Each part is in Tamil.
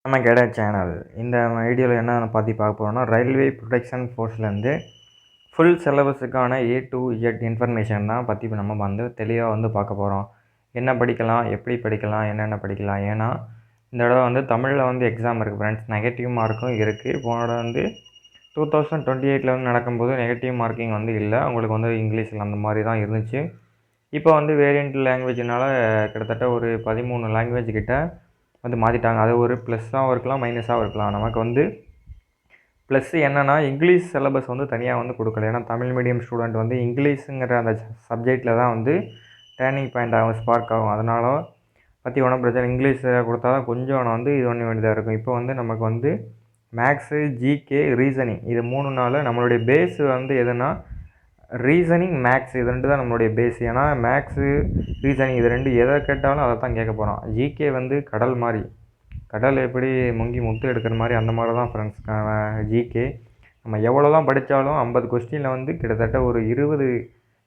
நம்ம கேட சேனல் இந்த வீடியோவில் என்ன பற்றி பார்க்க போகிறோம்னா ரயில்வே ப்ரொடெக்ஷன் ஃபோர்ஸ்லேருந்து ஃபுல் சிலபஸுக்கான A to Z இன்ஃபர்மேஷன் தான் பற்றி நம்ம வந்து தெளிவாக வந்து பார்க்க போகிறோம். என்ன படிக்கலாம், எப்படி படிக்கலாம், என்னென்ன படிக்கலாம். ஏன்னா இந்த தடவை வந்து தமிழில் வந்து எக்ஸாம் இருக்குது ஃப்ரெண்ட்ஸ். நெகட்டிவ் மார்க்கும் இருக்குது. போன தடவை வந்து 2028 வந்து நடக்கும்போது நெகட்டிவ் மார்க்கிங் வந்து இல்லை, உங்களுக்கு வந்து இங்கிலீஷில் அந்த மாதிரி தான் இருந்துச்சு. இப்போ வந்து வேரியண்ட் லாங்குவேஜ்னால் கிட்டத்தட்ட ஒரு 13 லாங்குவேஜ் கிட்ட வந்து மாற்றிட்டாங்க. அது ஒரு ப்ளஸ்ஸாகவும் இருக்கலாம், மைனஸாகவும் இருக்கலாம். நமக்கு வந்து ப்ளஸ் என்னென்னா இங்கிலீஷ் சிலபஸ் வந்து தனியாக வந்து கொடுக்கல. ஏன்னா தமிழ் மீடியம் ஸ்டூடெண்ட் வந்து இங்கிலீஷுங்கிற அந்த சப்ஜெக்டில் தான் வந்து டேர்னிங் பாயிண்ட் ஆகும், ஸ்பார்க் ஆகும். அதனால் பற்றி ஒன்றும் பிரச்சனை. இங்கிலீஷை கொடுத்தா தான் கொஞ்சம் வந்து இது பண்ண வேண்டியதாக இருக்கும். இப்போ வந்து நமக்கு வந்து மேக்ஸு, ஜிகே, ரீசனிங் இது 3 நாள் நம்மளுடைய பேஸ் வந்து எதுனா ரீசனிங், மேக்ஸ் இது 2 தான் நம்மளுடைய பேஸ். ஏன்னா மேக்ஸு, ரீசனிங் இது 2 எதை கேட்டாலும் அதை தான் கேட்க போகிறோம். ஜிகே வந்து கடல் மாதிரி, கடல் எப்படி முங்கி முத்து எடுக்கிற மாதிரி அந்த மாதிரி தான் ஃப்ரெண்ட்ஸ் ஜிகே. நம்ம எவ்வளோ தான் படித்தாலும் 50 கொஸ்டினில் வந்து கிட்டத்தட்ட ஒரு 20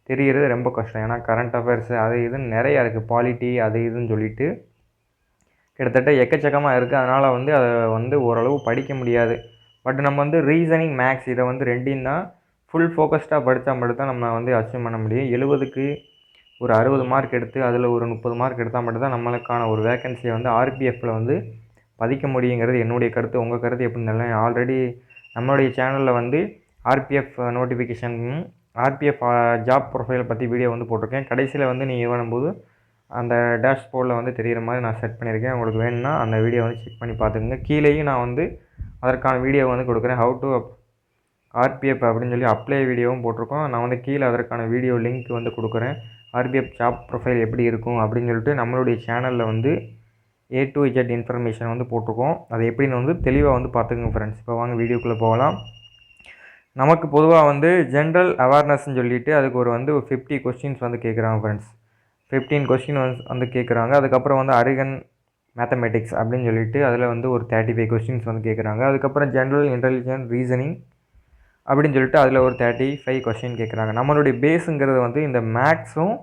தெரிகிறது ரொம்ப கஷ்டம். ஏன்னா கரண்ட் அஃபேர்ஸு அது இதுன்னு நிறையா இருக்குது, பாலிட்டி அது இதுன்னு சொல்லிட்டு கிட்டத்தட்ட எக்கச்சக்கமாக இருக்குது. அதனால் வந்து அதை வந்து ஓரளவு படிக்க முடியாது. பட் நம்ம வந்து ரீசனிங், மேக்ஸ் இதை வந்து 2யும் தான் ஃபுல் ஃபோக்கஸ்டாக படித்தா மட்டும்தான் நம்ம வந்து அச்சீவ் பண்ண முடியும். 70க்கு ஒரு 60 மார்க் எடுத்து அதில் ஒரு 30 மார்க் எடுத்தால் மட்டும்தான் நம்மளுக்கான ஒரு வேக்கன்சியை வந்து ஆர்பிஎஃப்பில் வந்து பதிக்க முடியுங்கிறது என்னுடைய கருத்து. உங்கள் கருத்து எப்படின்னு தெரியல. ஆல்ரெடி நம்மளுடைய சேனலில் வந்து ஆர்பிஎஃப் நோட்டிஃபிகேஷன், ஆர்பிஎஃப் ஜாப் ப்ரொஃபைலை பற்றி வீடியோ வந்து போட்டிருக்கேன். கடைசியில் வந்து நீங்கள் இது பண்ணும்போது அந்த டேஷ்போர்டில் வந்து தெரிகிற மாதிரி நான் செட் பண்ணியிருக்கேன். உங்களுக்கு வேணும்னா அந்த வீடியோ வந்து செக் பண்ணி பார்த்துக்குங்க. கீழேயும் நான் வந்து அதற்கான வீடியோ வந்து கொடுக்குறேன். ஹவு டு ஆர்பிஎஃப் அப்படின்னு சொல்லி அப்ளை வீடியோவும் போட்டிருக்கோம். நான் வந்து கீழே அதற்கான வீடியோ லிங்க் வந்து கொடுக்குறேன். ஆர்பிஎஃப் ஜாப் ப்ரொஃபைல் எப்படி இருக்கும் அப்படின்னு சொல்லிட்டு நம்மளுடைய சேனலில் வந்து A to Z இன்ஃபர்மேஷன் வந்து போட்டிருக்கோம். அது எப்படின்னு வந்து தெளிவாக வந்து பார்த்துக்குங்க ஃப்ரெண்ட்ஸ். இப்போ வாங்க வீடியோக்குள்ளே போகலாம். நமக்கு பொதுவாக வந்து ஜென்ரல் அவேர்னஸ்ன்னு சொல்லிவிட்டு அதுக்கு ஒரு வந்து 50 கொஸ்டின்ஸ் வந்து கேட்குறாங்க ஃப்ரெண்ட்ஸ். 15 கொஸ்டின் வந்து கேட்குறாங்க. அதுக்கப்புறம் வந்து அரிகன் மேத்தமெட்டிக்ஸ் அப்படின்னு சொல்லிட்டு அதில் வந்து ஒரு 35 கொஸ்டின்ஸ் வந்து கேட்குறாங்க. அதுக்கப்புறம் ஜென்ரல் இன்டெலிஜென்ஸ் ரீசனிங் அப்படின்னு சொல்லிட்டு அதில் ஒரு 35 கொஸ்டின் கேட்குறாங்க. நம்மளுடைய பேஸுங்கிறது வந்து இந்த மேக்ஸும்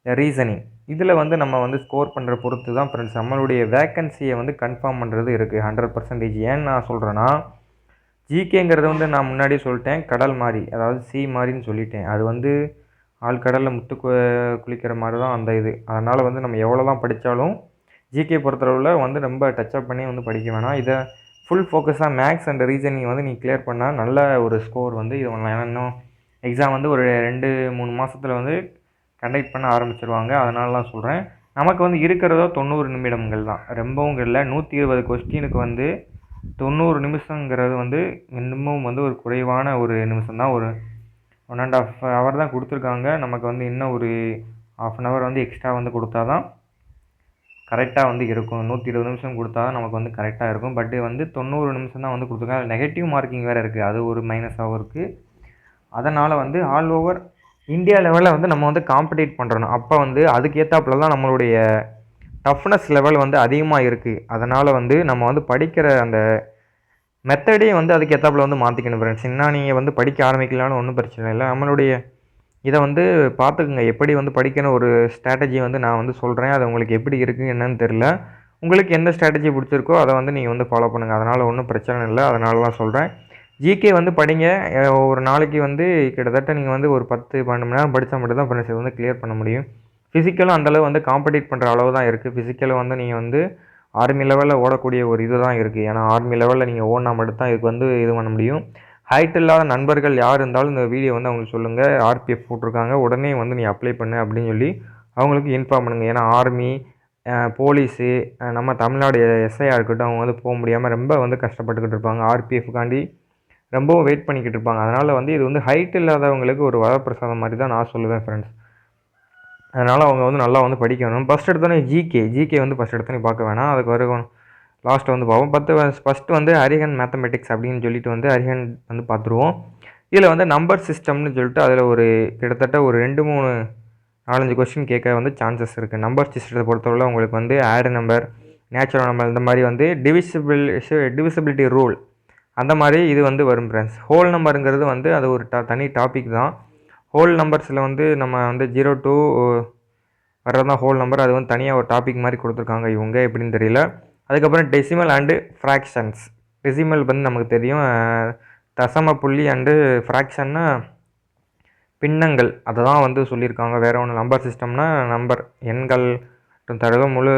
ரீசனிங் இதில் வந்து நம்ம வந்து ஸ்கோர் பண்ணுற பொறுத்து தான் ஃப்ரெண்ட்ஸ் நம்மளுடைய வேக்கன்சியை வந்து கன்ஃபார்ம் பண்ணுறது இருக்குது 100%. ஏன்னு நான் சொல்கிறேன்னா ஜிகேங்கிறது வந்து நான் முன்னாடியே சொல்லிட்டேன், கடல் மாதிரி, அதாவது சி மாதிரின்னு சொல்லிட்டேன். அது வந்து ஆழ்கடலில் முத்து குளிக்கிற மாதிரி தான் அந்த இது. அதனால் வந்து நம்ம எவ்வளோ தான் படித்தாலும் ஜிகே பொறுத்தளவில் வந்து ரொம்ப டச்சப் பண்ணி வந்து படிக்க வேணாம். இதை ஃபுல் ஃபோக்கஸாக மேக்ஸ் அண்ட் ரீசனிங் வந்து நீ கிளியர் பண்ணால் நல்ல ஒரு ஸ்கோர் வந்து இது பண்ணலாம். இன்னும் எக்ஸாம் வந்து ஒரு 2-3 மாதத்தில் வந்து கண்டக்ட் பண்ண ஆரம்பிச்சிருவாங்க. அதனால தான் சொல்கிறேன். நமக்கு வந்து இருக்கிறதோ 90 நிமிடங்கள் தான், ரொம்பவும் இல்லை. 120 கொஸ்டினுக்கு வந்து 90 நிமிஷங்கிறது வந்து இன்னமும் வந்து ஒரு குறைவான ஒரு நிமிஷம் தான். ஒரு 1.5 ஹவர் தான் கொடுத்துருக்காங்க. நமக்கு வந்து இன்னும் ஒரு ½ அன் ஹவர் வந்து எக்ஸ்ட்ரா வந்து கொடுத்தா தான் கரெக்டாக வந்து இருக்கும். 120 நிமிஷம் கொடுத்தா தான் நமக்கு வந்து கரெக்டாக இருக்கும். பட் வந்து 90 நிமிஷம் தான் வந்து கொடுத்துருக்காங்க. நெகட்டிவ் மார்க்கிங் வேறு இருக்குது, அது ஒரு மைனஸாகவும் இருக்குது. அதனால் வந்து ஆல் ஓவர் இந்தியா லெவலில் வந்து நம்ம வந்து காம்படிட் பண்ணுறோம். அப்போ வந்து அதுக்கு ஏற்றாப்புல தான் நம்மளுடைய டஃப்னஸ் லெவல் வந்து அதிகமாக இருக்குது. அதனால் வந்து நம்ம வந்து படிக்கிற அந்த மெத்தடே வந்து அதுக்கு ஏற்றாப்புல வந்து மாற்றிக்கணும் ஃப்ரெண்ட்ஸ். இன்னும் நீங்கள் வந்து படிக்க ஆரம்பிக்கலான்னு ஒன்றும் பிரச்சனை இல்லை. நம்மளுடைய இதை வந்து பார்த்துக்குங்க, எப்படி வந்து படிக்கணும் ஒரு ஸ்ட்ராட்டஜி வந்து நான் வந்து சொல்கிறேன். அது உங்களுக்கு எப்படி இருக்குது என்னன்னு தெரில. உங்களுக்கு எந்த ஸ்ட்ராட்டஜி பிடிச்சிருக்கோ அதை வந்து நீங்கள் வந்து ஃபாலோ பண்ணுங்கள். அதனால் ஒன்றும் பிரச்சனை இல்லை. அதனால தான் சொல்கிறேன். ஜிகே வந்து படிங்க. ஒரு நாளைக்கு வந்து கிட்டத்தட்ட நீங்கள் வந்து ஒரு 10-12 மணி நேரம் படித்தா மட்டும் தான் ஃப்ரெண்ட்ஸ் இது வந்து கிளியர் பண்ண முடியும். ஃபிசிக்கலும் அந்தளவு வந்து காம்படிட் பண்ணுற அளவு தான் இருக்குது. ஃபிசிக்கலும் வந்து நீங்கள் வந்து ஆர்மி லெவலில் ஓடக்கூடிய ஒரு இது தான் இருக்குது. ஏன்னா ஆர்மி லெவலில் நீங்கள் ஓடினா மட்டும் தான் இதுக்கு வந்து இது பண்ண முடியும். ஹைட் இல்லாத நண்பர்கள் யார் இருந்தாலும் இந்த வீடியோ வந்து அவங்களுக்கு சொல்லுங்கள். ஆர்பிஎஃப் போட்டிருக்காங்க, உடனே வந்து நீ அப்ளை பண்ணு அப்படின்னு சொல்லி அவங்களுக்கு இன்ஃபார்ம் பண்ணுங்கள். ஏன்னா ஆர்மி, போலீஸு, நம்ம தமிழ்நாடு எஸ்ஐயாக இருக்கட்டும், அவங்க வந்து போக முடியாமல் ரொம்ப வந்து கஷ்டப்பட்டுக்கிட்டு இருப்பாங்க. ஆர்பிஎஃப்காண்டி ரொம்பவும் வெயிட் பண்ணிக்கிட்டு இருப்பாங்க. அதனால் வந்து இது வந்து ஹைட் இல்லாதவங்களுக்கு ஒரு வரப்பிரசாதம் மாதிரி தான் நான் சொல்லுவேன் ஃப்ரெண்ட்ஸ். அதனால் அவங்க வந்து நல்லா வந்து படிக்கணும். ஃபஸ்ட் எடுத்தோன்னே ஜிகே வந்து ஃபஸ்ட் எடுத்தோன்னே பார்க்க வேணாம். அதுக்கு வரைக்கும் லாஸ்ட்டை வந்து பார்ப்போம். ஃபஸ்ட்டு வந்து அரிகன் மேத்தமெட்டிக்ஸ் அப்படின்னு சொல்லிட்டு வந்து அரிகன் வந்து பார்த்துருவோம். இதில் வந்து நம்பர் சிஸ்டம்னு சொல்லிட்டு அதில் ஒரு கிட்டத்தட்ட ஒரு 2-3-4-5 கொஸ்டின் கேட்க வந்து சான்சஸ் இருக்குது. நம்பர் சிஸ்டத்தை பொறுத்தவரை உங்களுக்கு வந்து ஆட் நம்பர், நேச்சுரல் நம்பர், இந்த மாதிரி வந்து டிவிசிபிலிட்டி ரூல் அந்த மாதிரி இது வந்து வரும் ஃப்ரெண்ட்ஸ். ஹோல் நம்பருங்கிறது வந்து அது ஒரு தனி டாபிக் தான். ஹோல் நம்பர்ஸில் வந்து நம்ம வந்து 0 to வர்றது தான் ஹோல் நம்பர். அது வந்து தனியாக ஒரு டாபிக் மாதிரி கொடுத்துருக்காங்க. இவங்க எப்படின்னு தெரியல. அதுக்கப்புறம் டெசிமல் அண்டு ஃப்ராக்ஷன்ஸ். டெசிமல் வந்து நமக்கு தெரியும், தசம புள்ளி அண்டு ஃப்ராக்ஷன்னா பின்னங்கள். அதை தான் வந்து சொல்லியிருக்காங்க. வேறு ஒன்று நம்பர் சிஸ்டம்னா நம்பர் எண்கள் தடவை முழு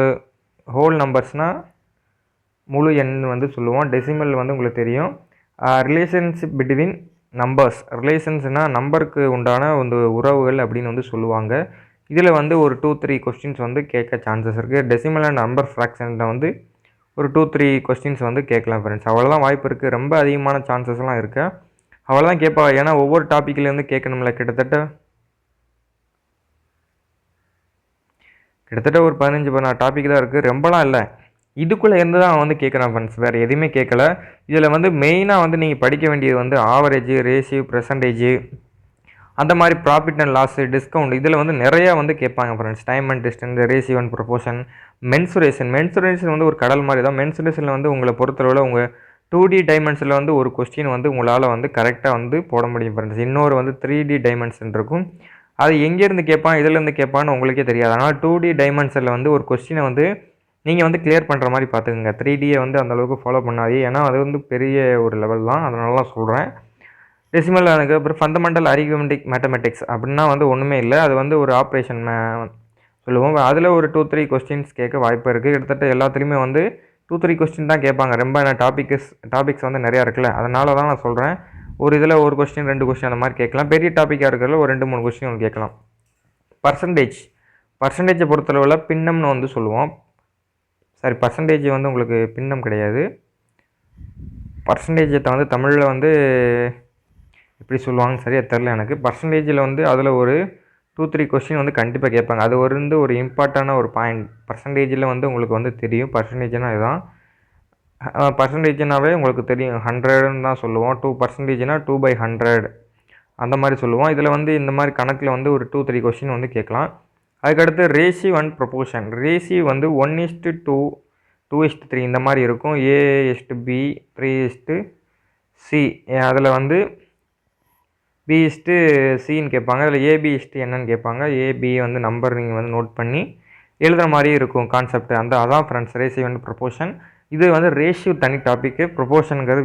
ஹோல் நம்பர்ஸ்னால் முழு எண் வந்து சொல்லுவோம். டெசிமல் வந்து உங்களுக்கு தெரியும். Relationship between numbers. ரிலேஷன்ஸ்னால் நம்பருக்கு உண்டான வந்து உறவுகள் அப்படின்னு வந்து சொல்லுவாங்க. இதில் வந்து ஒரு 2-3 கொஸ்டின்ஸ் வந்து கேட்க சான்சஸ் இருக்குது. டெசிமல் அண்ட் நம்பர் ஃப்ராக்ஷனில் வந்து ஒரு 2-3 கொஸ்டின்ஸ் வந்து கேட்கலாம் ஃப்ரெண்ட்ஸ். அவ்வளோதான் வாய்ப்பு இருக்குது. ரொம்ப அதிகமான சான்சஸ்லாம் இருக்குது. அவ்வளோதான் கேட்பா. ஏன்னா ஒவ்வொரு டாப்பிக்லேருந்து கேட்கணும்ல. கிட்டத்தட்ட ஒரு 15-16 டாபிக் தான் இருக்குது. ரொம்பலாம் இல்லை. இதுக்குள்ளே இருந்து தான் வந்து கேட்குறான் ஃப்ரெண்ட்ஸ். வேறு எதுவுமே கேட்கல. இதில் வந்து மெயினாக வந்து நீங்கள் படிக்க வேண்டியது வந்து ஆவரேஜ், ரேஷியோ, பெர்சன்டேஜ், அந்த மாதிரி ப்ராஃபிட் அண்ட் லாஸு, டிஸ்கவுண்ட். இதில் வந்து நிறையா வந்து கேட்பாங்க friends. Time and distance, ratio and proportion, mensuration வந்து ஒரு கடல் மாதிரி தான். மென்சுரேஷனில் வந்து உங்களை பொறுத்தளவில் உங்கள் 2D டைமென்ஷனில் வந்து ஒரு கொஸ்டின் வந்து உங்களால் வந்து கரெக்டாக வந்து போட முடியும் ஃப்ரெண்ட்ஸ். இன்னொரு வந்து 3D டைமென்ஷன் இருக்கும். அது எங்கேருந்து கேட்பான், இதிலேருந்து கேட்பான்னு உங்களுக்கே தெரியாது. அதனால் 2D டைமென்ஷனில் வந்து ஒரு கொஸ்டினை வந்து நீங்கள் வந்து கிளியர் பண்ணுற மாதிரி பார்த்துக்குங்க. 3Dயை வந்து அந்தளவுக்கு ஃபாலோ பண்ணாதே. ஏன்னா அது வந்து பெரிய ஒரு லெவல் தான். அதனால தான் சொல்கிறேன். டெசிமல் அதுக்கப்புறம் ஃபண்டமெண்டல் அரித்மெட்டிக் மேத்தமெட்டிக்ஸ் அப்படின்னா வந்து ஒன்றுமே இல்லை. அது வந்து ஒரு ஆப்ரேஷன் சொல்லுவோம். அதில் ஒரு 2-3 கொஸ்டின்ஸ் கேட்க வாய்ப்பு இருக்குது. கிட்டத்தட்ட எல்லாத்துலேயுமே வந்து 2-3 கொஸ்டின் தான் கேட்பாங்க. ரொம்ப டாபிக்ஸ் வந்து நிறையா இருக்குல்ல. அதனால தான் நான் சொல்கிறேன். ஒரு இதில் ஒரு கொஸ்டின் 2 கொஸ்டின் அந்த மாதிரி கேட்கலாம். பெரிய டாப்பிக்காக இருக்கிறதுல ஒரு 2-3 கொஸ்டின் ஒன்று கேட்கலாம். பர்சன்டேஜை பொறுத்தளவில் பின்னம்னு வந்து சொல்லுவோம். பர்சன்டேஜ் வந்து உங்களுக்கு பின்னம் கிடையாது. பர்சன்டேஜை வந்து தமிழில் வந்து எப்படி சொல்லுவாங்கன்னு சரியாக தெரில எனக்கு. பர்சன்டேஜில் வந்து அதில் ஒரு 2-3 கொஸ்டின் வந்து கண்டிப்பாக கேட்பாங்க. அது வந்து ஒரு இம்பார்ட்டண்டான ஒரு பாயிண்ட். பர்சன்டேஜில் வந்து உங்களுக்கு வந்து தெரியும். பர்சன்டேஜ்னால் இதுதான். பர்சன்டேஜ்னாவே உங்களுக்கு தெரியும், 100ன்னு தான் சொல்லுவோம். 2%னா 2/100 அந்த மாதிரி சொல்லுவோம். இதில் வந்து இந்த மாதிரி கணக்கில் வந்து ஒரு 2-3 கொஸ்டின் வந்து கேட்கலாம். அதுக்கடுத்து ரேஷியோ அண்ட் ப்ரொபோர்ஷன். ரேஷியோ வந்து 1:2, 2:3 இந்த மாதிரி இருக்கும். A:B, 3:C. அதில் வந்து B:Cன்னு கேட்பாங்க. அதில் AB என்னன்னு கேட்பாங்க. AB வந்து நம்பர் நீங்கள் வந்து நோட் பண்ணி எழுதுகிற மாதிரி இருக்கும் கான்செப்ட். அதான் ஃப்ரெண்ட்ஸ் ரேஷியோ அண்ட் ப்ரொபோர்ஷன். இது வந்து ரேஷியோ தனி டாப்பிக்கு. ப்ரொபோர்ஷனுங்கிறது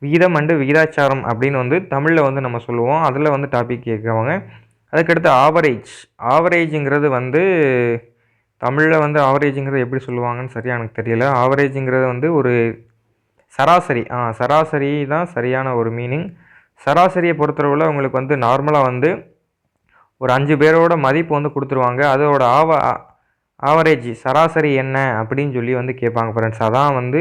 விகிதம் அண்டு விகிதாச்சாரம் அப்படின்னு வந்து தமிழில் வந்து நம்ம சொல்லுவோம். அதில் வந்து டாபிக் கேட்குறவங்க. அதுக்கடுத்து ஆவரேஜுங்கிறது வந்து தமிழில் வந்து ஆவரேஜுங்கிறது எப்படி சொல்லுவாங்கன்னு சரியாக எனக்கு தெரியல. ஆவரேஜுங்கிறது வந்து ஒரு சராசரி தான் சரியான ஒரு மீனிங். சராசரியை பொறுத்தளவில் உங்களுக்கு வந்து நார்மலாக வந்து ஒரு 5 பேரோட மதிப்பு வந்து கொடுத்துருவாங்க. அதோட ஆவரேஜ் சராசரி என்ன அப்படின்னு சொல்லி வந்து கேட்பாங்க ஃப்ரெண்ட்ஸ். அதான் வந்து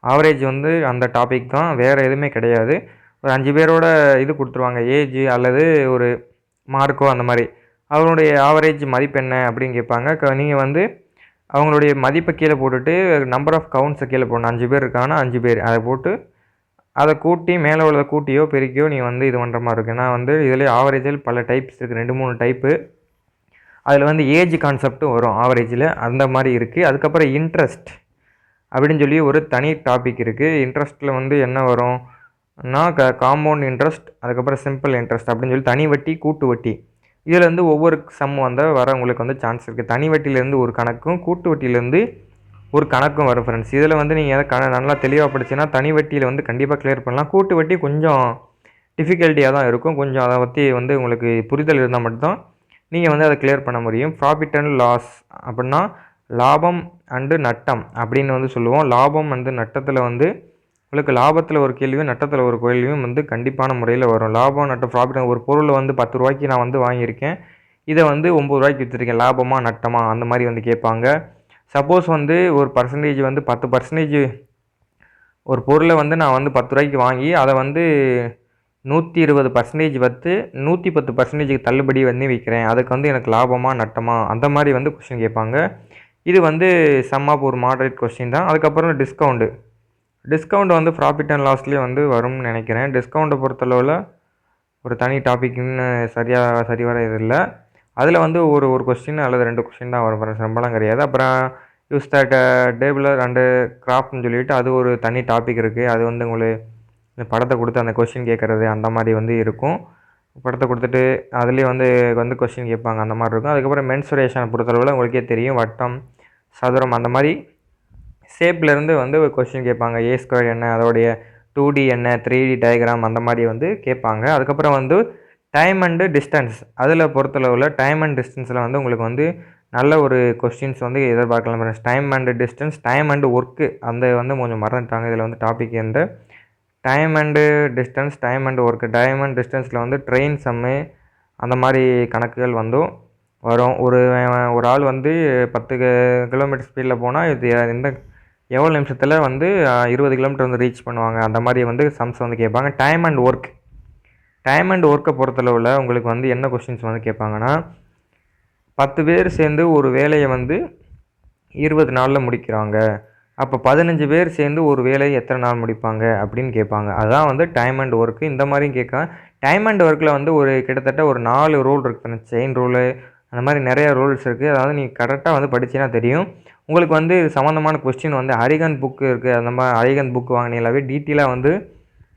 ஆவரேஜ் வந்து அந்த டாபிக் தான், வேறு எதுவுமே கிடையாது. ஒரு 5 பேரோட இது கொடுத்துருவாங்க, ஏஜ் அல்லது ஒரு மார்க்கோ அந்த மாதிரி. அவங்களுடைய ஆவரேஜ் மதிப்பு என்ன அப்படின்னு கேட்பாங்க. நீங்கள் வந்து அவங்களுடைய மதிப்பை கீழே போட்டுட்டு நம்பர் ஆஃப் கவுண்ட்ஸை கீழே போடணும். 5 பேர் இருக்காங்கன்னா 5 பேர் அதை போட்டு அதை கூட்டி மேலே உள்ளதை கூட்டியோ பெருக்கியோ நீ வந்து இது பண்ணுற மாதிரி இருக்குது. ஏன்னா வந்து இதில் ஆவரேஜில் பல டைப்ஸ் இருக்குது, 2-3 டைப்பு. அதில் வந்து ஏஜ் கான்செப்ட்டும் வரும் ஆவரேஜில், அந்த மாதிரி இருக்குது. அதுக்கப்புறம் இன்ட்ரெஸ்ட் அப்படின்னு சொல்லி ஒரு தனி டாபிக் இருக்குது. இன்ட்ரெஸ்ட்டில் வந்து என்ன வரும்னா காம்பவுண்ட் இன்ட்ரெஸ்ட், அதுக்கப்புறம் சிம்பிள் இன்ட்ரெஸ்ட் அப்படின்னு சொல்லி தனி வட்டி, கூட்டு வட்டி. இதில் வந்து ஒவ்வொரு சம் வந்து வர உங்களுக்கு வந்து சான்ஸ் இருக்குது. தனி வட்டியிலேருந்து ஒரு கணக்கும், கூட்டு வட்டியிலேருந்து ஒரு கணக்கும் வரும் ஃப்ரெண்ட்ஸ். இதில் வந்து நீங்கள் எதை நல்லா தெளிவாக படிச்சுன்னா தனி வட்டியில் வந்து கண்டிப்பாக கிளியர் பண்ணலாம். கூட்டு வட்டி கொஞ்சம் டிஃபிகல்ட்டியாக தான் இருக்கும். கொஞ்சம் அதை பற்றி வந்து உங்களுக்கு புரிதல் இருந்தால் மட்டும்தான் நீங்கள் வந்து அதை கிளியர் பண்ண முடியும். ப்ராஃபிட் அண்ட் லாஸ் அப்படின்னா லாபம் அண்டு நட்டம் அப்படின்னு வந்து சொல்லுவோம். லாபம் வந்து நட்டத்தில் வந்து உங்களுக்கு லாபத்தில் ஒரு கேள்வியும் நட்டத்தில் ஒரு கேள்வியும் வந்து கண்டிப்பான முறையில் வரும். லாபம் நட்டம் ப்ராஃபிட். ஒரு பொருளை வந்து 10 ரூபாய்க்கு நான் வந்து வாங்கியிருக்கேன், இதை வந்து 9 ரூபாய்க்கு விற்றுருக்கேன், லாபமா நட்டமா அந்த மாதிரி வந்து கேட்பாங்க. சப்போஸ் வந்து ஒரு பர்சன்டேஜ் வந்து 10% ஒரு பொருளை வந்து நான் வந்து 10 ரூபாய்க்கு வாங்கி அதை வந்து 120% வத்து 110%க்கு தள்ளுபடி வந்து விற்கிறேன், அதுக்கு வந்து எனக்கு லாபமா நட்டமா அந்த மாதிரி வந்து கொஸ்டின் கேட்பாங்க. இது வந்து சம் ஆஃப் ஒரு மாடரேட் கொஸ்டின் தான். அதுக்கப்புறம் டிஸ்கவுண்ட் வந்து ப்ராஃபிட் அண்ட் லாஸ்லேயே வந்து வரும்னு நினைக்கிறேன். டிஸ்கவுண்ட்டை பொறுத்தளவில் ஒரு தனி டாபிக்னு சரி வர இது இல்லை. அதில் வந்து ஒரு கொஸ்டின் அல்லது 2 கொஸ்டின் தான் வரும், சம்பளம் கிடையாது. அப்புறம் யூஸ் தட் டேபிளர் அண்டு கிராஃப்ட்னு சொல்லிவிட்டு அது ஒரு தனி டாபிக் இருக்குது. அது வந்து உங்களுக்கு இந்த படத்தை கொடுத்து அந்த கொஸ்டின் கேட்குறது அந்த மாதிரி வந்து இருக்கும். படத்தை கொடுத்துட்டு அதுலேயே வந்து கொஸ்டின் கேட்பாங்க, அந்த மாதிரி இருக்கும். அதுக்கப்புறம் மென்சுரேஷனை பொறுத்தளவில் உங்களுக்கே தெரியும், வட்டம், சதுரம் அந்த மாதிரி ஷேப்லேருந்து வந்து ஒரு கொஸ்டின் கேட்பாங்க. ஏ ஸ்கொயர் என்ன, அதோடைய 2D என்ன, 3D டயக்ராம் அந்த மாதிரி வந்து கேட்பாங்க. அதுக்கப்புறம் வந்து டைம் அண்டு டிஸ்டன்ஸ் அதில் பொறுத்தளவில் டைம் அண்ட் டிஸ்டன்ஸில் வந்து உங்களுக்கு வந்து நல்ல ஒரு கொஸ்டின்ஸ் வந்து எதிர்பார்க்கலாம் friends. Time and distance, time and work அந்த வந்து கொஞ்சம் மறந்துட்டாங்க இதில் வந்து டாபிக் என்ற time and distance, time and work. Time and டிஸ்டன்ஸில் வந்து ட்ரெயின் சம்மு அந்த மாதிரி கணக்குகள் வந்து வரும். ஒரு ஆள் வந்து 10 கிலோமீட்டர் ஸ்பீடில் போனால் இது எவ்வளோ நிமிஷத்தில் வந்து 20 கிலோமீட்டர் வந்து ரீச் பண்ணுவாங்க, அந்த மாதிரி வந்து சம்ஸ் வந்து கேட்பாங்க. Time and work, time and ஒர்க்கை பொறுத்தளவில் உங்களுக்கு வந்து என்ன கொஸ்டின்ஸ் வந்து கேட்பாங்கன்னா, 10 பேர் சேர்ந்து ஒரு வேலையை வந்து 20 நாளில் முடிக்கிறாங்க, அப்போ 15 பேர் சேர்ந்து ஒரு வேலையை எத்தனை நாள் முடிப்பாங்க அப்படின்னு கேட்பாங்க. அதுதான் வந்து டைம் அண்ட் ஒர்க்கு. இந்த மாதிரியும் கேட்க டைம் அண்ட் ஒர்க்கில் வந்து ஒரு கிட்டத்தட்ட ஒரு 4 ரூல் இருக்குது. செயின் ரூலு அந்த மாதிரி நிறைய ரூல்ஸ் இருக்குது. அதாவது நீங்கள் கரெக்டாக வந்து படிச்சிங்கன்னா தெரியும். உங்களுக்கு வந்து இது சம்மந்தமான கொஸ்டின் வந்து அரிகன் புக்கு இருக்குது. அந்த மாதிரி அரிகன் புக் வாங்கினீங்களாவே டீட்டெயிலாக வந்து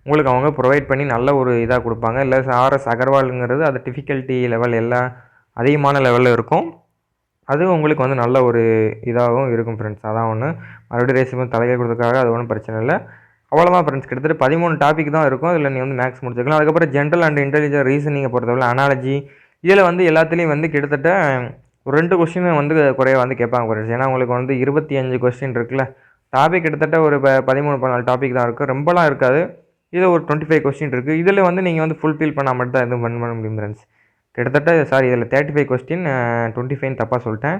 உங்களுக்கு அவங்க ப்ரொவைட் பண்ணி நல்ல ஒரு இதாக கொடுப்பாங்க. இல்லை ஆர்எஸ் அகர்வாலுங்கிறது அது டிஃபிகல்ட்டி லெவல் எல்லாம் அதிகமான லெவலில் இருக்கும். அது உங்களுக்கு வந்து நல்ல ஒரு இதாகவும் இருக்கும் ஃப்ரெண்ட்ஸ். அதான் ஒன்று. மறுபடியும் ரேசிமோ தலைகை கொடுத்துருக்காங்க, அது ஒன்றும் பிரச்சனை இல்லை. அவ்வளோதான் ஃப்ரெண்ட்ஸ். கிட்டத்தட்ட 13 டாபிக் தான் இருக்கும். இதில் நீ வந்து மேக்ஸ் முடிச்சுக்கலாம். அதுக்கப்புறம் ஜென்ரல் அண்ட் இன்டெலிஜென்ட் ரீசனிங்கை பொறுத்தவரை அனாலஜி இதில் வந்து எல்லாத்துலேயும் வந்து கிட்டத்தட்ட ஒரு 2 கொஸ்டின் வந்து குறைய வந்து கேட்பாங்க ஃப்ரெண்ட்ஸ். ஏன்னா உங்களுக்கு வந்து 25 கொஸ்டின் இருக்குல்ல. டாபிக் கிட்டத்தட்ட ஒரு 13-14 டாபிக் தான் இருக்குது, ரொம்பலாம் இருக்காது. இதில் ஒரு 25 கொஸ்டின் இருக்குது. இதில் வந்து நீங்கள் வந்து ஃபுல்ஃபில் பண்ணால் மட்டும் தான் எதுவும் பண்ண முடியும் ஃப்ரெண்ட்ஸ். கிட்டத்தட்ட இதில் 35 கொஸ்டின், 25 தப்பாக சொல்லிட்டேன்.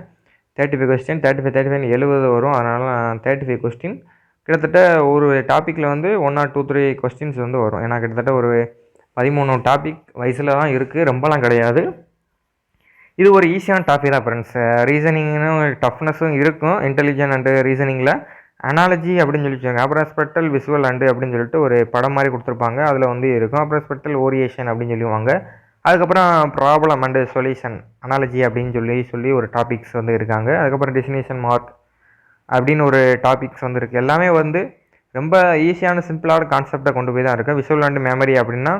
35 கொஸ்டின், 35 70 வரும். அதனால் 35 கொஸ்டின் கிட்டத்தட்ட ஒரு டாப்பிக்கில் வந்து 1 or 2, 3 கொஸ்டின்ஸ் வந்து வரும். ஏன்னா கிட்டத்தட்ட ஒரு 13 டாபிக் வயசில் தான் இருக்குது, ரொம்பலாம் கிடையாது. இது ஒரு ஈஸியான டாபிக் தான் ஃப்ரெண்ட்ஸ். ரீசனிங்னு டஃப்னஸும் இருக்கும் இன்டெலிஜென்ட் அண்டு ரீசனிங்கில். அனாலஜி அப்படின்னு சொல்லி வச்சுக்கோங்க. அப்புறம் ஸ்பெக்ட்ரல் விசுவல் அண்டு அப்படின்னு சொல்லிட்டு ஒரு படம் மாதிரி கொடுத்துருப்பாங்க, அதில் வந்து இருக்கும். அப்புறம் ஸ்பெக்ட்ரல் ஓரியேஷன் அப்படின்னு சொல்லுவாங்க. அதுக்கப்புறம் ப்ராப்ளம் அண்டு சொல்யூஷன் அனாலஜி அப்படின்னு சொல்லி ஒரு டாபிக்ஸ் வந்து இருக்காங்க. அதுக்கப்புறம் டெஸ்டினேஷன் மார்க் அப்படின்னு ஒரு டாபிக்ஸ் வந்து இருக்குது. எல்லாமே வந்து ரொம்ப ஈஸியான சிம்பிளான கான்செப்டை கொண்டு போய் தான் இருக்குது. விசுவல் அண்டு மெமரி அப்படின்னா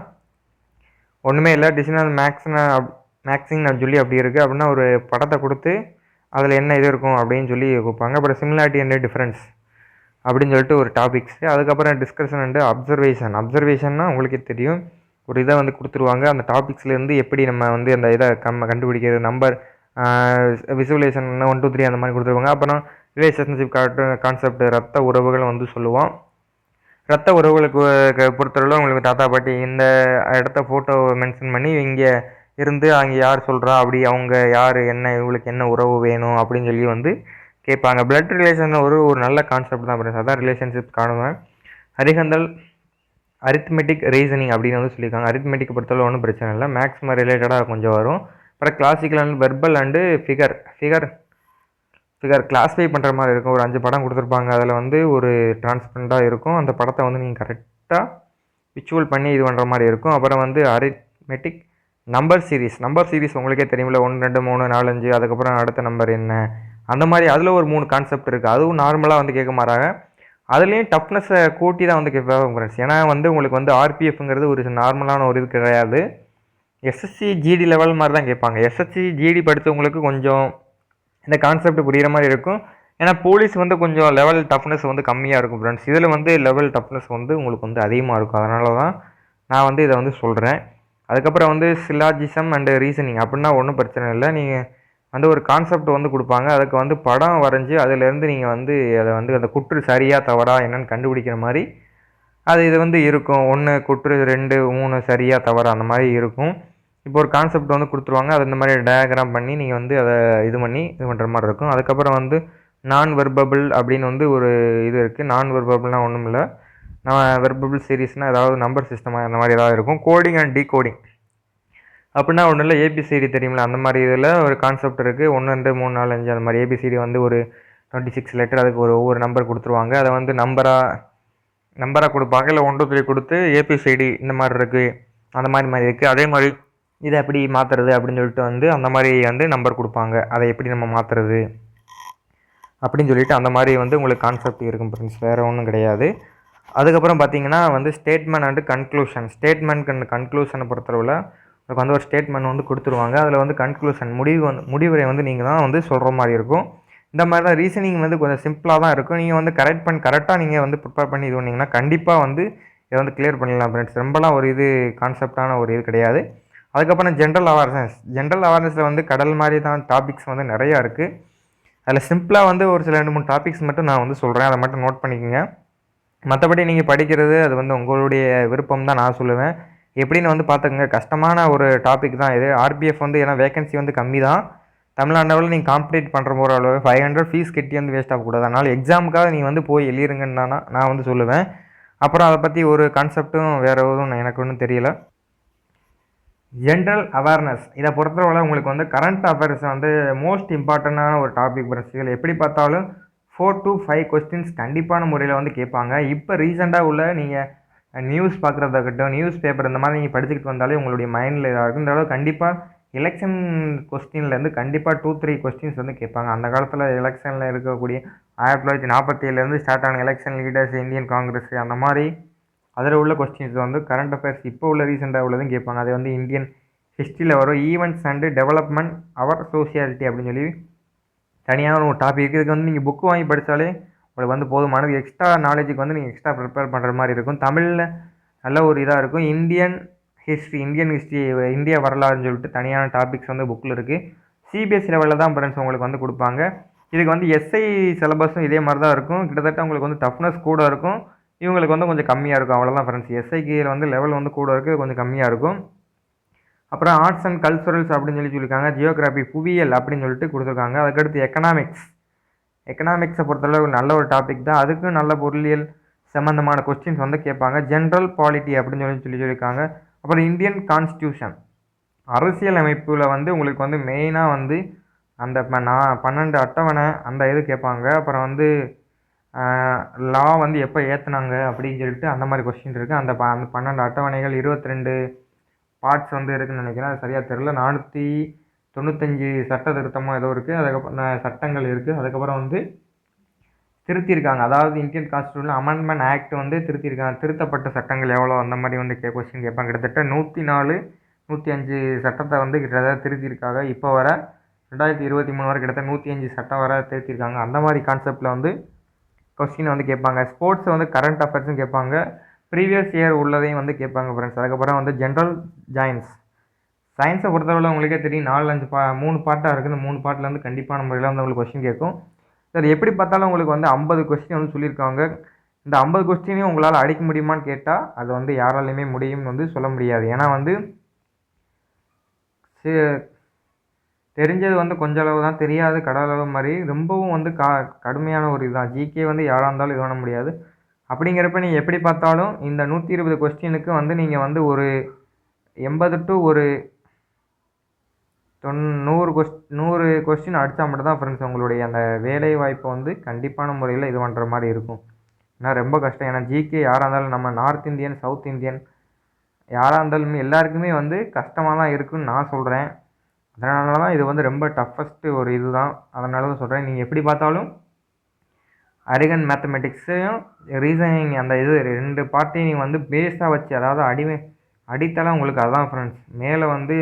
ஒன்றுமே இல்லை. டிசினல் மேக்ஸிங் சொல்லி அப்படி இருக்குது. அப்படின்னா ஒரு படத்தை கொடுத்து அதில் என்ன இது இருக்கும் அப்படின்னு சொல்லி கொடுப்பாங்க. அப்புறம் சிமிலாரிட்டி அண்டு டிஃப்ரென்ஸ் அப்படின்னு சொல்லிட்டு ஒரு டாபிக்ஸ். அதுக்கப்புறம் டிஸ்கஷன் அண்டு அப்சர்வேஷன்னா உங்களுக்கே தெரியும். ஒரு இதை வந்து கொடுத்துருவாங்க. அந்த டாபிக்ஸ்லேருந்து எப்படி நம்ம வந்து அந்த இதை கண்டுபிடிக்கிறது, நம்பர் விசுவலைசேஷன் 1, 2, 3 அந்த மாதிரி கொடுத்துருவாங்க. அப்புறம் ரிலேஷன்ஷிப் கான்செப்ட் ரத்த உறவுகள் வந்து சொல்லுவோம். ரத்த உறவுகளுக்கு பொறுத்தளவு உங்களுக்கு தாத்தா பாட்டி இந்த இடத்த ஃபோட்டோ மென்ஷன் பண்ணி இங்கே இருந்து அங்கே யார் சொல்கிறா, அப்படி அவங்க யார், என்ன இவங்களுக்கு என்ன உறவு வேணும் அப்படின்னு சொல்லி வந்து கேட்பாங்க. பிளட் ரிலேஷன் ஒரு நல்ல கான்செப்ட் தான் ஃப்ரெண்ட்ஸ். அதான் ரிலேஷன்ஷிப் காணுவேன். ஹரிகந்தல் அரித்மெட்டிக் ரீசனிங் அப்படின்னு வந்து சொல்லியிருக்காங்க. அரித்மெட்டிக் பொறுத்தளவு ஒன்றும் பிரச்சனை இல்லை, மேக்ஸ் ரிலேட்டடாக கொஞ்சம் வரும். அப்புறம் classical and verbal and figure classify பண்ணுற மாதிரி இருக்கும். ஒரு 5 படம் கொடுத்துருப்பாங்க. அதில் வந்து ஒரு டிரான்ஸ்பரண்ட்டாக இருக்கும். அந்த படத்தை வந்து நீங்கள் கரெக்டாக விச்சுவல் பண்ணி இது பண்ணுற மாதிரி இருக்கும். அப்புறம் வந்து அரித்மெட்டிக் நம்பர் சீரிஸ் உங்களுக்கே தெரியுமில்ல, 1, 2, 3, 4, 5 அதுக்கப்புறம் அடுத்த நம்பர் என்ன அந்த மாதிரி. அதில் ஒரு 3 கான்செப்ட் இருக்குது. அதுவும் நார்மலாக வந்து கேட்க மாட்டாங்க. அதுலேயும் டஃப்னஸை கூட்டி தான் வந்து கேட்பாங்க ஃப்ரெண்ட்ஸ். ஏன்னா வந்து உங்களுக்கு வந்து ஆர்பிஎஃப்ங்கிறது ஒரு நார்மலான ஒரு இது கிடையாது. எஸ்எஸ்சி ஜிடி லெவல் மாதிரி தான் கேட்பாங்க. எஸ்எஸ்சி ஜிடி படித்தவங்களுக்கு கொஞ்சம் இந்த கான்செப்ட் புரிகிற மாதிரி இருக்கும். ஏன்னா போலீஸ் வந்து கொஞ்சம் லெவல் டஃப்னஸ் வந்து கம்மியாக இருக்கும் ஃப்ரெண்ட்ஸ். இதில் வந்து லெவல் டஃப்னஸ் வந்து உங்களுக்கு வந்து அதிகமாக இருக்கும். அதனால தான் நான் வந்து இதை வந்து சொல்கிறேன். அதுக்கப்புறம் வந்து சிலாஜிசம் அண்டு ரீசனிங் அப்படின்னா ஒன்றும் பிரச்சனை இல்லை. நீங்கள் வந்து ஒரு கான்செப்ட் வந்து கொடுப்பாங்க, அதுக்கு வந்து படம் வரைஞ்சி அதிலேருந்து நீங்கள் வந்து அதை வந்து அந்த குற்று சரியாக தவறா என்னென்னு கண்டுபிடிக்கிற மாதிரி இது வந்து இருக்கும். 1 குற்று, 2, 3 சரியாக தவறா அந்த மாதிரி இருக்கும். இப்போ ஒரு கான்செப்ட் வந்து கொடுத்துருவாங்க, அது இந்த மாதிரி டயக்ராம் பண்ணி நீங்கள் வந்து அதை இது பண்ணுற மாதிரி இருக்கும். அதுக்கப்புறம் வந்து நான் வெர்பபிள் அப்படின்னு வந்து ஒரு இது இருக்குது. நான் வெர்பபிள்னால் ஒன்றும் இல்லை, நம்ம வெர்பபிள் சீரீஸ்னால் ஏதாவது நம்பர் சிஸ்டமாக அந்த மாதிரி ஏதாவது இருக்கும். கோடிங் அண்ட் டீகோடிங் அப்படின்னா ஒன்றும் இல்லை, ஏபிசிடி தெரியுமில்ல, அந்த மாதிரி இதில் ஒரு கான்செப்ட் இருக்குது. 1, 2, 3, 4, 5 அந்த மாதிரி. ஏபிசிடி வந்து ஒரு 26 லெட்டர், அதுக்கு ஒவ்வொரு நம்பர் கொடுத்துருவாங்க. அதை வந்து நம்பராக கொடுப்பாங்க. இல்லை 1, 2, 3 கொடுத்து ஏபிசிடி இந்த மாதிரி இருக்குது, அந்த மாதிரி இருக்குது. அதே மாதிரி இதை எப்படி மாற்றுறது அப்படின்னு சொல்லிட்டு வந்து அந்த மாதிரி வந்து நம்பர் கொடுப்பாங்க. அதை எப்படி நம்ம மாற்றுறது அப்படின்னு சொல்லிட்டு அந்த மாதிரி வந்து உங்களுக்கு கான்செப்ட் இருக்கும் ஃப்ரெண்ட்ஸ், வேறு ஒன்றும் கிடையாது. அதுக்கப்புறம் பார்த்தீங்கன்னா வந்து statement and conclusion. Statement and கன்க்ளூஷனை பொறுத்தளவில் உங்களுக்கு வந்து ஒரு ஸ்டேட்மெண்ட் வந்து கொடுத்துருவாங்க. அதில் வந்து கன்க்ளூஷன் முடிவுரை வந்து நீங்கள் தான் வந்து சொல்கிற மாதிரி இருக்கும். இந்த மாதிரி தான் ரீசனிங் வந்து கொஞ்சம் சிம்பிளாக தான் இருக்கும். நீங்கள் வந்து கரெக்டாக நீங்கள் வந்து ப்ரிப்பேர் பண்ணி இது பண்ணிங்கன்னா கண்டிப்பாக வந்து இதை வந்து கிளியர் பண்ணிடலாம் ஃப்ரெண்ட்ஸ். ரொம்பலாம் ஒரு இது கான்செப்டான ஒரு இது கிடையாது. அதுக்கப்புறம் ஜென்ரல் அவேர்னஸில் வந்து கடல் மாதிரி தான் டாபிக்ஸ் வந்து நிறையா இருக்குது. அதில் சிம்பிளாக வந்து ஒரு சில 2-3 டாபிக்ஸ் மட்டும் நான் வந்து சொல்கிறேன், அதை மட்டும் நோட் பண்ணிக்கோங்க. மற்றபடி நீங்கள் படிக்கிறது அது வந்து உங்களுடைய விருப்பம் தான் நான் சொல்லுவேன். எப்படின்னு வந்து பார்த்துக்கங்க, கஷ்டமான ஒரு டாபிக் தான் இது. ஆர்பிஎஃப் வந்து ஏன்னா வேகன்சி வந்து கம்மி தான். தமிழ்நாட்டில் நீங்கள் காம்படிட் பண்ணுற போகிற அளவு 500 ஃபீஸ் கட்டி வந்து வேஸ்ட் ஆகக்கூடாது. அதனால் எக்ஸாமுக்காக நீங்கள் வந்து போய் எழுதிருங்கன்னு நான் வந்து சொல்லுவேன். அப்புறம் அதை பற்றி ஒரு கான்செப்ட்டும் வேறு எதுவும் எனக்கு ஒன்றும் தெரியல. ஜென்ரல் அவேர்னஸ் இதை பொறுத்தவரை உங்களுக்கு வந்து கரண்ட் அஃபேர்ஸ் வந்து மோஸ்ட் இம்பார்ட்டண்டான ஒரு டாபிக் பிரச்சனைகள். எப்படி பார்த்தாலும் 4 to 5 கொஸ்டின்ஸ் கண்டிப்பான முறையில் வந்து கேட்பாங்க. இப்போ ரீசெண்டாக உள்ள நீங்கள் நியூஸ் பார்க்குறதாகட்டும், நியூஸ் பேப்பர் இந்த மாதிரி நீங்கள் படிச்சுக்கிட்டு வந்தாலே உங்களுடைய மைண்டில் இதாக இருக்கும். இந்த அளவு கண்டிப்பாக எலெக்ஷன் கொஸ்டின்லேருந்து கண்டிப்பாக 2-3 கொஸ்டின்ஸ் வந்து கேட்பாங்க. அந்த காலத்தில் எலெக்ஷனில் இருக்கக்கூடிய 1947லேருந்து ஸ்டார்ட் ஆன எலெக்ஷன் லீடர்ஸ், இந்தியன் காங்கிரஸ், அந்த மாதிரி அதில் உள்ள கொஸ்டின்ஸ் வந்து கரண்ட் அஃபேர்ஸ் இப்போ உள்ள ரீசெண்டாக உள்ளதும் கேட்பாங்க. அது வந்து இந்தியன் ஹிஸ்ட்ரியில் வரும். ஈவெண்ட்ஸ் அண்டு டெவலப்மெண்ட் அவர் சோசியாலிட்டி அப்படின்னு சொல்லி தனியாக ஒரு டாபிக் இருக்குது. இதுக்கு வந்து நீங்கள் புக்கு வாங்கி படித்தாலே உங்களுக்கு வந்து போதுமானது. எக்ஸ்ட்ரா நாலேஜுக்கு வந்து நீங்கள் எக்ஸ்ட்ரா ப்ரிப்பேர் பண்ணுற மாதிரி இருக்கும். தமிழில் நல்ல ஒரு இதாக இருக்கும். இந்தியன் ஹிஸ்ட்ரி, இந்தியா வரலாறுன்னு சொல்லிட்டு தனியான டாபிக்ஸ் வந்து புக்கில் இருக்குது. சிபிஎஸ்சி லெவலில் தான் ஃப்ரெண்ட்ஸ் உங்களுக்கு வந்து கொடுப்பாங்க. இதுக்கு வந்து எஸ்ஐ சிலபஸும் இதே மாதிரி தான் இருக்கும். கிட்டத்தட்ட உங்களுக்கு வந்து டஃப்னஸ் கூட இருக்கும், இவங்களுக்கு வந்து கொஞ்சம் கம்மியாக இருக்கும். அவ்வளோதான் ஃப்ரெண்ட்ஸ். எஸ்ஐக்கு வந்து லெவல் வந்து கூட இருக்குது, கொஞ்சம் கம்மியாக இருக்கும். அப்புறம் ஆர்ட்ஸ் அண்ட் கல்ச்சுரல்ஸ் அப்படின்னு சொல்லியிருக்காங்க. ஜியோகிராஃபி, புவியியல் அப்படின்னு சொல்லிட்டு கொடுத்துருக்காங்க. அதுக்கடுத்து எக்கனாமிக்ஸை பொறுத்தளவு நல்ல ஒரு டாபிக் தான். அதுக்கும் நல்ல பொருளியல் சம்மந்தமான கொஸ்டின்ஸ் வந்து கேட்பாங்க. ஜென்ரல் பாலிட்டி அப்படின்னு சொல்லியிருக்காங்க. அப்புறம் இந்தியன் கான்ஸ்டியூஷன், அரசியல் அமைப்பில் வந்து உங்களுக்கு வந்து மெயினாக வந்து அந்த 12 அட்டவணை அந்த இது கேட்பாங்க. அப்புறம் வந்து லா வந்து எப்போ ஏற்றுனாங்க அப்படின்னு சொல்லிட்டு அந்த மாதிரி கொஸ்டின் இருக்குது. அந்த 12 அட்டவணைகள் 22 பார்ட்ஸ் வந்து இருக்குதுன்னு நினைக்கிறேன், அது சரியாக தெரில. 495 சட்ட திருத்தமாக ஏதோ இருக்குது. அதுக்கப்புறம் சட்டங்கள் இருக்குது. அதுக்கப்புறம் வந்து திருத்தியிருக்காங்க. அதாவது இந்தியன் கான்ஸ்டியூஷன் அமெண்ட்மெண்ட் ஆக்ட் வந்து திருத்தியிருக்காங்க. திருத்தப்பட்ட சட்டங்கள் எவ்வளோ அந்த மாதிரி வந்து கொஸ்டின் கேட்பாங்க. கிட்டத்தட்ட 104, 105 சட்டத்தை வந்து கிட்டத்தட்ட திருத்தியிருக்காங்க. இப்போ வர 2023 வரை கிட்டத்தட்ட 105 சட்டம் வர திருத்தியிருக்காங்க. அந்த மாதிரி கான்செப்டில் வந்து கொஸ்டின் வந்து கேட்பாங்க. ஸ்போர்ட்ஸ் வந்து கரண்ட் அஃபேர்ஸும் கேட்பாங்க. ப்ரீவியஸ் இயர் உள்ளதையும் வந்து கேட்பாங்க ஃப்ரெண்ட்ஸ். அதுக்கப்புறம் வந்து ஜென்ரல் சயின்ஸை பொறுத்தவரை உங்களுக்கே தெரியும், 3 பார்ட்டாக இருக்குது. இந்த 3 பார்ட்டில் வந்து கண்டிப்பான முறையில் வந்து உங்களுக்கு கொஸ்டின் கேட்கும். சார் எப்படி பார்த்தாலும் உங்களுக்கு வந்து 50 கொஸ்டின் வந்து சொல்லியிருக்காங்க. இந்த 50 கொஸ்டினையும் உங்களால் அடிக்க முடியுமான்னு கேட்டால் அது வந்து யாராலையுமே முடியும்னு வந்து சொல்ல முடியாது. ஏன்னா வந்து தெரிஞ்சது வந்து கொஞ்சம் அளவு தான், தெரியாது கடலளவு மாதிரி. ரொம்பவும் வந்து கடுமையான ஒரு இதுதான். ஜிகே வந்து யாராக இருந்தாலும் இது பண்ண முடியாது. அப்படிங்கிறப்ப நீங்கள் எப்படி பார்த்தாலும் இந்த 120 கொஸ்டினுக்கு வந்து நீங்கள் வந்து ஒரு 80 to ஒரு 100 கொஸ்டின் அடித்தா மட்டும் தான் ஃப்ரெண்ட்ஸ் உங்களுடைய அந்த வேலை வாய்ப்பை வந்து கண்டிப்பான முறையில் இது பண்ணுற மாதிரி இருக்கும். ஏன்னா ரொம்ப கஷ்டம். ஏன்னா ஜிகே யாராக இருந்தாலும் நம்ம நார்த் இந்தியன், சவுத் இந்தியன் யாராக இருந்தாலுமே எல்லாருக்குமே வந்து கஷ்டமாக தான் இருக்குதுன்னு நான் சொல்கிறேன். அதனால தான் இது வந்து ரொம்ப டஃபஸ்ட்டு ஒரு இது தான். அதனால தான் சொல்கிறேன். நீங்கள் எப்படி பார்த்தாலும் அரிகன் மேத்தமெட்டிக்ஸையும் ரீசனிங் அந்த இது 2 பார்ட்டையும் நீங்கள் வந்து பேஸாக வச்சு, அதாவது அடித்தளம் உங்களுக்கு அதுதான் ஃப்ரெண்ட்ஸ். மேலே வந்து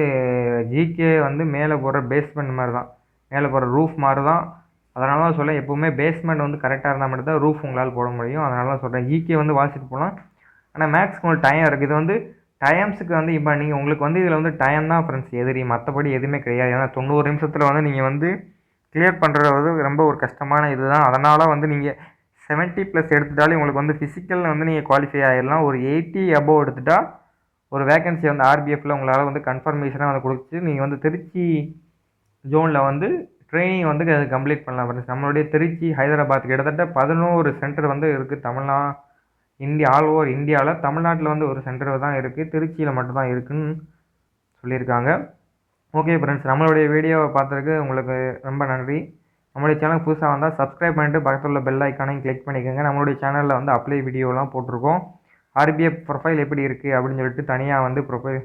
ஜிகே வந்து மேலே போடுற பேஸ்மெண்ட் மாதிரி தான், மேலே போடுற ரூஃப் மாதிரி தான். அதனால தான் சொல்கிறேன், எப்போவுமே பேஸ்மெண்ட் வந்து கரெக்டாக இருந்தால் மட்டும் தான் ரூஃப் உங்களால் போட முடியும். அதனால தான் சொல்கிறேன், ஜிகே வந்து வாசிட்டு போகலாம். ஆனால் மேக்ஸ்க்கு உங்களுக்கு டைம் இருக்குது. இது வந்து டைம்ஸுக்கு வந்து இப்போ நீங்கள் உங்களுக்கு வந்து இதில் வந்து டைம் தான் ஃப்ரெண்ட்ஸ் எதிரி, மற்றபடி எதுவுமே கிடையாது. ஏன்னா 90 நிமிஷத்தில் வந்து நீங்கள் வந்து கிளியர் பண்ணுறது வந்து ரொம்ப ஒரு கஷ்டமான இது தான். அதனால் வந்து நீங்கள் 70+ எடுத்துட்டாலே உங்களுக்கு வந்து ஃபிசிக்கலில் வந்து நீங்கள் குவாலிஃபை ஆகிடலாம். ஒரு 80 அபோவ் எடுத்துட்டால் ஒரு வேகன்சி வந்து ஆர்பிஎஃப்பில் உங்களால் வந்து கன்ஃபர்மேஷனாக வந்து கொடுத்து நீங்கள் வந்து திருச்சி ஜோனில் வந்து ட்ரைனிங் வந்து அது கம்ப்ளீட் பண்ணலாம் ஃப்ரெண்ட்ஸ். நம்மளுடைய திருச்சி, ஹைதராபாத் கிட்டத்தட்ட 11 சென்டர் வந்து இருக்குது ஆல் ஓவர் இந்தியாவில். தமிழ்நாட்டில் வந்து ஒரு சென்டர் தான் இருக்குது, திருச்சியில் மட்டும்தான் இருக்குதுன்னு சொல்லியிருக்காங்க. ஓகே ஃப்ரெண்ட்ஸ், நம்மளுடைய வீடியோவை பார்த்ததுக்கு உங்களுக்கு ரொம்ப நன்றி. நம்மளுடைய சேனல் புதுசாக வந்தால் சப்ஸ்கிரைப் பண்ணிட்டு பக்கத்தில் உள்ள பெல் ஐக்கானையும் கிளிக் பண்ணிக்கோங்க. நம்மளுடைய சேனலில் வந்து அப்ளை வீடியோலாம் போட்டிருக்கோம். ஆர்பிஎஃப் ப்ரொஃபைல் எப்படி இருக்குது அப்படின்னு சொல்லிட்டு தனியாக வந்து ப்ரொஃபைல்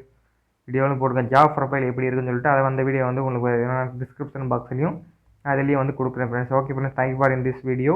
வீடியோவில் போட்டிருக்கேன். ஜாப் ப்ரொஃபைல் எப்படி இருக்குன்னு சொல்லிட்டு அதை வந்து வீடியோ வந்து உங்களுக்கு டிஸ்கிரிப்ஷன் பாக்ஸ்லையும் அதுலேயும் வந்து கொடுக்குறேன் friends. Okay friends, thank you for in this video.